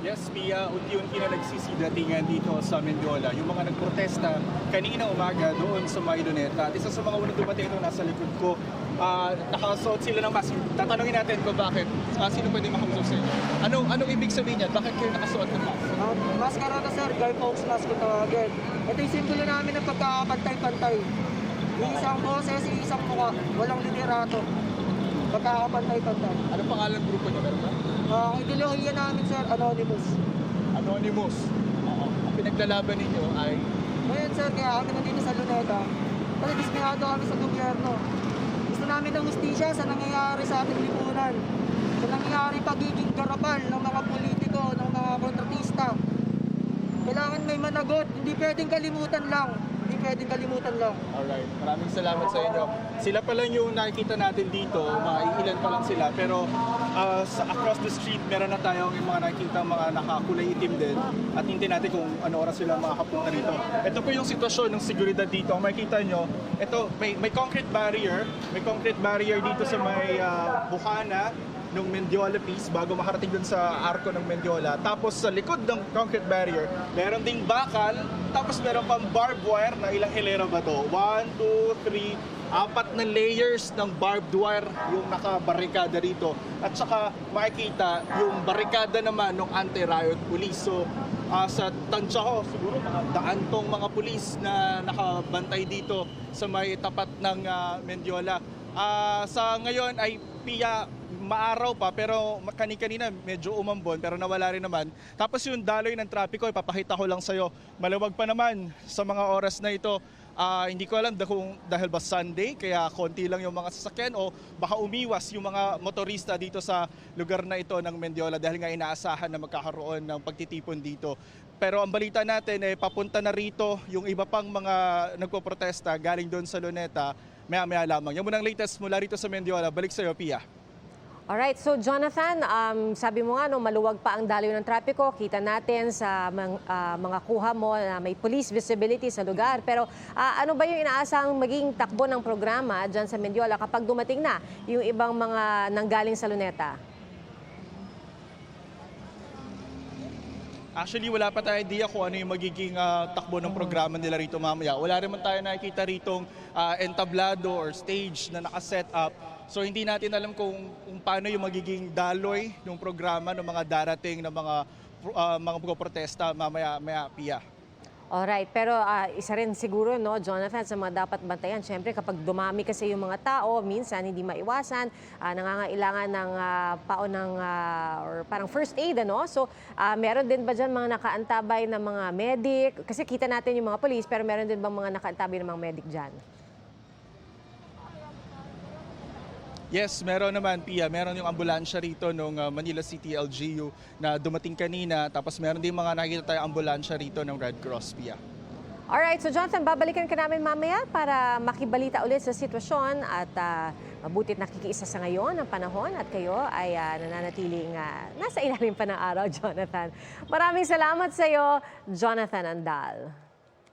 Yes, Pia, unti-unti na nagsisidatingan dito sa Mendiola. Yung mga nagprotesta kanina umaga doon sa may Luneta. At isa sa mga unang dumating ito nasa likod ko. Nakasuot sila ng mask. Tatanungin natin kung bakit. Sino pwede makausap sa inyo? Anong ibig sabihin yan? Bakit kayo nakasuot ng mask? Maskara na sir, Guy Fawkes mask kung tawagin. Ito yung simbolo namin ng pagkakapantay-pantay. Yung isang boses, yung isang mukha, walang liderato. Pagkakapantay-pantay. Anong pangalan ng grupo niyo? Meron ba? Ang ideolohiya namin sir, Anonymous. Anonymous. Oo. Ang pinaglalaban ninyo ay Ngayon sir, kaya kami nandito sa Luneta. Kasi dismayado kami sa gobyerno. Gusto namin ng hustisya sa nangyayari sa ating lipunan. Sa nangyayari pagiging garapal ng mga politiko, ng mga kontratista. Kailangan may managot, hindi pwedeng kalimutan lang. Hindi pwedeng kalimutan lang. alright. Maraming salamat sa inyo. Sila pa lang yung nakikita natin dito. Mga ilan pa lang sila. Pero across the street, meron na tayong yung mga nakikita mga nakakulay itim din. At hindi natin kung ano oras sila makakapunta rito. Ito po yung sitwasyon ng seguridad dito. Kung makikita nyo, ito, may concrete barrier. May concrete barrier dito sa may bukana ng Mendiola piece bago makarating dun sa arko ng Mendiola. Tapos sa likod ng concrete barrier, meron ding bakal, tapos meron pang barbed wire na ilang hilera ba to? 1, 2, 3, 4 na layers ng barbed wire yung nakabarikada rito. At saka makikita yung barikada naman ng anti-riot police. So sa tansya ko, siguro mga daan tong mga pulis na nakabantay dito sa may tapat ng Mendiola. Sa ngayon ay Pia, maaraw pa pero kanina medyo umambon pero nawala rin naman. Tapos yung daloy ng trapiko, ipapakita ko lang sa'yo. Maluwag pa naman sa mga oras na ito. Hindi ko alam kung dahil ba Sunday kaya konti lang yung mga sasakyan o baka umiwas yung mga motorista dito sa lugar na ito ng Mendiola dahil nga inaasahan na magkakaroon ng pagtitipon dito. Pero ang balita natin papunta na rito yung iba pang mga nagpoprotesta galing doon sa Luneta. Maya-maya lamang. Yung munang latest mula rito sa Mendiola. Balik sa'yo, Pia. Alright, so Jonathan, sabi mo nga, no, maluwag pa ang daloy ng trapiko. Kita natin sa mga kuha mo na may police visibility sa lugar. Pero ano ba yung inaasang maging takbo ng programa dyan sa Mendiola kapag dumating na yung ibang mga nanggaling sa Luneta? Actually, wala pa tayong idea kung ano yung magiging takbo ng programa nila rito mamaya. Wala rin man tayo nakikita ritong entablado or stage na nakaset up. So hindi natin alam kung paano yung magiging daloy ng programa ng mga darating na mga protesta mamaya Pia. Alright, pero isa rin siguro, no, Jonathan, sa mga dapat bantayan. Siyempre, kapag dumami kasi yung mga tao, minsan hindi maiwasan, nangangailangan ng paon ng, or parang first aid, ano? So, meron din ba dyan mga nakaantabay na mga medic? Kasi kita natin yung mga police, pero meron din bang mga nakaantabay ng mga medic dyan? Yes, meron naman, Pia. Meron yung ambulansya rito ng Manila City LGU na dumating kanina. Tapos meron din mga nakikita tayong ambulansya rito ng Red Cross, Pia. Alright, so Jonathan, babalikan ka namin mamaya para makibalita ulit sa sitwasyon at mabutit nakikiisa sa ngayon ang panahon at kayo ay nananatiling nasa ilalim pa ng araw, Jonathan. Maraming salamat sa iyo, Jonathan Andal.